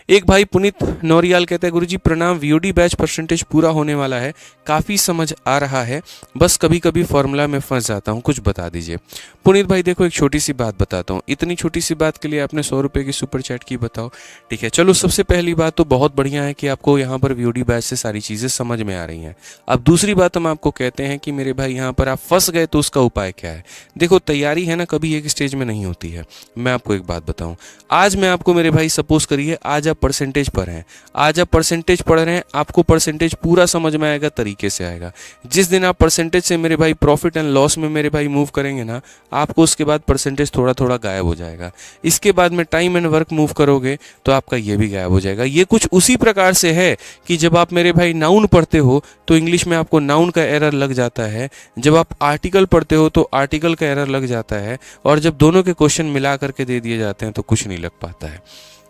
एक भाई पुनीत नौरियाल कहते हैं गुरुजी प्रणाम, वीओडी बैच परसेंटेज पूरा होने वाला है, काफ़ी समझ आ रहा है, बस कभी कभी फॉर्मूला में फंस जाता हूँ, कुछ बता दीजिए। पुनीत भाई देखो, एक छोटी सी बात बताता हूँ, इतनी छोटी सी बात के लिए आपने 100 रुपये की सुपर चैट की, बताओ। ठीक है, चलो सबसे पहली बात तो बहुत बढ़िया है कि आपको यहाँ पर वीओडी बैच से सारी चीज़ें समझ में आ रही हैं। अब दूसरी बात हम आपको कहते हैं कि मेरे भाई यहाँ पर आप फंस गए तो उसका उपाय क्या है। देखो तैयारी है ना, कभी एक स्टेज में नहीं होती है। मैं आपको एक बात बताऊँ, आज मैं आपको मेरे भाई सपोज करिए आज आप परसेंटेज पर हैं, आज आप परसेंटेज पढ़ रहे हैं, आपको परसेंटेज पूरा समझ में आएगा, तरीके से आएगा। जिस दिन आप परसेंटेज से मेरे भाई प्रॉफिट एंड लॉस में मेरे भाई मूव करेंगे ना, आपको उसके बाद परसेंटेज थोड़ा थोड़ा गायब हो जाएगा। इसके बाद में टाइम एंड वर्क मूव करोगे तो आपका ये भी गायब हो जाएगा। ये कुछ उसी प्रकार से है कि जब आप मेरे भाई नाउन पढ़ते हो तो इंग्लिश में आपको नाउन का एरर लग जाता है, जब आप आर्टिकल पढ़ते हो तो आर्टिकल का एरर लग जाता है, और जब दोनों के क्वेश्चन मिला करके दे दिए जाते हैं तो कुछ नहीं लग पाता है,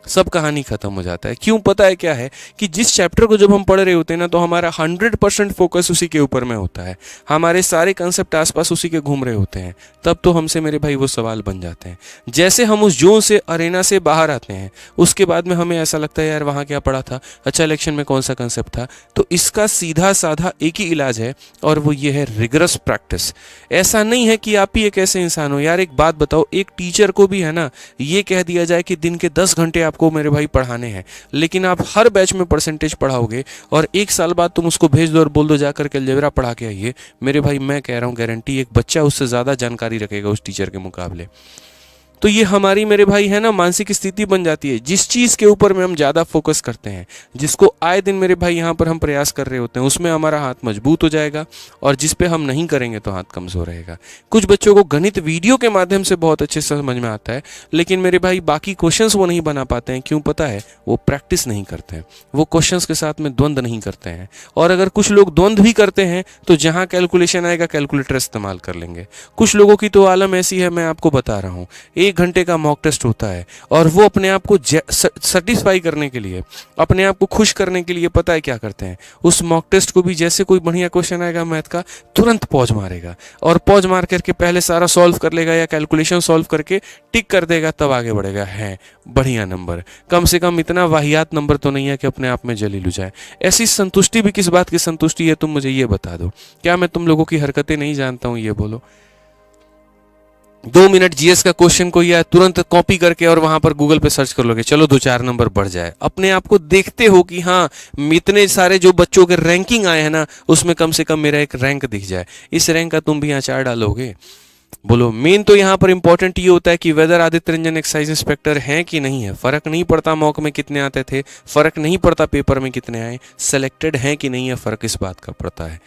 सब कहानी खत्म हो जाता है। क्यों, पता है क्या है कि जिस चैप्टर को जब हम पढ़ रहे होते हैं ना तो हमारा 100% फोकस उसी के ऊपर में होता है, हमारे सारे कंसेप्ट आसपास उसी के घूम रहे होते हैं, तब तो हमसे मेरे भाई वो सवाल बन जाते हैं। जैसे हम उस जोन से, अरेना से बाहर आते हैं, उसके बाद में हमें ऐसा लगता है यार वहाँ क्या पढ़ा था, अच्छा इलेक्शन में कौन सा कंसेप्ट था। तो इसका सीधा साधा एक ही इलाज है और वो ये है रिगरस प्रैक्टिस। ऐसा नहीं है कि आप ही एक ऐसे इंसान हो, यार एक बात बताओ, एक टीचर को भी है ना ये कह दिया जाए कि दिन के 10 घंटे आपको मेरे भाई पढ़ाने हैं, लेकिन आप हर बैच में परसेंटेज पढ़ाओगे और 1 साल बाद तुम उसको भेज दो और बोल दो जाकर के अलजेब्रा पढ़ा के आइए, मेरे भाई मैं कह रहा हूँ गारंटी एक बच्चा उससे ज़्यादा जानकारी रखेगा उस टीचर के मुकाबले। तो ये हमारी मेरे भाई है ना मानसिक स्थिति बन जाती है। जिस चीज़ के ऊपर में हम ज़्यादा फोकस करते हैं, जिसको आए दिन मेरे भाई यहाँ पर हम प्रयास कर रहे होते हैं, उसमें हमारा हाथ मजबूत हो जाएगा, और जिस पे हम नहीं करेंगे तो हाथ कमज़ोर रहेगा। कुछ बच्चों को गणित वीडियो के माध्यम से बहुत अच्छे से समझ में आता है, लेकिन मेरे भाई बाकी क्वेश्चंस वो नहीं बना पाते हैं। क्यों पता है, वो प्रैक्टिस नहीं करते हैं, वो क्वेश्चंस के साथ में द्वंद्व नहीं करते हैं। और अगर कुछ लोग द्वंद्व भी करते हैं तो जहाँ कैलकुलेशन आएगा कैलकुलेटर इस्तेमाल कर लेंगे। कुछ लोगों की तो आलम ऐसी है, मैं आपको बता रहा हूँ, 1 घंटे का मॉक टेस्ट होता है और वो अपने आप को सेटिस्फाई करने के लिए, अपने आप को खुश करने के लिए पता है क्या करते हैं, उस मॉक टेस्ट को भी जैसे कोई बढ़िया क्वेश्चन आएगा मैथ का, तुरंत पॉज मारेगा और पॉज मार करके पहले सारा सॉल्व कर लेगा या कैलकुलेशन सॉल्व करके टिक कर देगा, तब आगे बढ़ेगा। है बढ़िया नंबर, कम से कम इतना वाहियात नंबर तो नहीं है कि अपने आप में जलील हो जाए। ऐसी संतुष्टि भी किस बात की संतुष्टि है, तुम मुझे ये बता दो। क्या मैं तुम लोगों की हरकतें नहीं जानता हूं, ये बोलो। 2 मिनट जीएस का क्वेश्चन को या तुरंत कॉपी करके और वहां पर गूगल पे सर्च कर लोगे, चलो 2-4 नंबर बढ़ जाए। अपने आप को देखते हो कि हाँ इतने सारे जो बच्चों के रैंकिंग आए हैं ना, उसमें कम से कम मेरा एक रैंक दिख जाए। इस रैंक का तुम भी आचार डालोगे? बोलो। मेन तो यहाँ पर इंपॉर्टेंट ये होता है कि whether Aditya Ranjan excise inspector है कि नहीं है। फर्क नहीं पड़ता मॉक में कितने आते थे, फर्क नहीं पड़ता पेपर में कितने आए, सेलेक्टेड है कि नहीं है, फर्क इस बात का पड़ता है।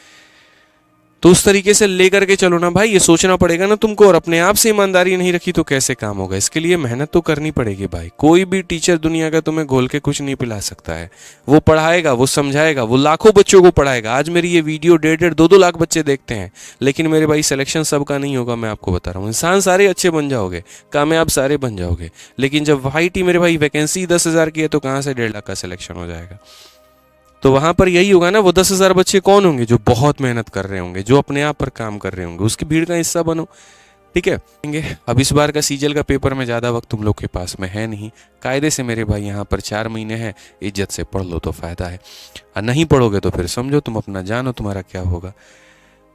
तो उस तरीके से लेकर के चलो ना भाई, ये सोचना पड़ेगा ना तुमको। और अपने आप से ईमानदारी नहीं रखी तो कैसे काम होगा? इसके लिए मेहनत तो करनी पड़ेगी भाई। कोई भी टीचर दुनिया का तुम्हें घोल के कुछ नहीं पिला सकता है। वो पढ़ाएगा, वो समझाएगा, वो लाखों बच्चों को पढ़ाएगा। आज मेरी ये वीडियो 1.5, 2-2 लाख बच्चे देखते हैं, लेकिन मेरे भाई सिलेक्शन सबका नहीं होगा। मैं आपको बता रहा हूँ, इंसान सारे अच्छे बन जाओगे, कामयाब सारे बन जाओगे, लेकिन जब वाईटी मेरे भाई वैकेंसी 10,000 की है तो कहाँ से 1.5 लाख का सिलेक्शन हो जाएगा? तो वहां पर यही होगा ना, वो 10,000 बच्चे कौन होंगे? जो बहुत मेहनत कर रहे होंगे, जो अपने आप पर काम कर रहे होंगे, उसकी भीड़ का हिस्सा बनो। ठीक है। अब इस बार का सीजल का पेपर में ज़्यादा वक्त तुम लोग के पास में है नहीं। कायदे से मेरे भाई यहाँ पर 4 महीने हैं, इज्जत से पढ़ लो तो फ़ायदा है, और नहीं पढ़ोगे तो फिर समझो तुम अपना जानो तुम्हारा क्या होगा।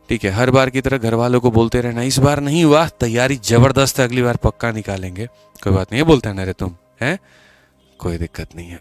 ठीक है। हर बार की तरह घर वालों को बोलते रहना, इस बार नहीं हुआ, तैयारी ज़बरदस्त है, अगली बार पक्का निकालेंगे। कोई बात नहीं है, बोलते हैं ना रे तुम, हैं, कोई दिक्कत नहीं है।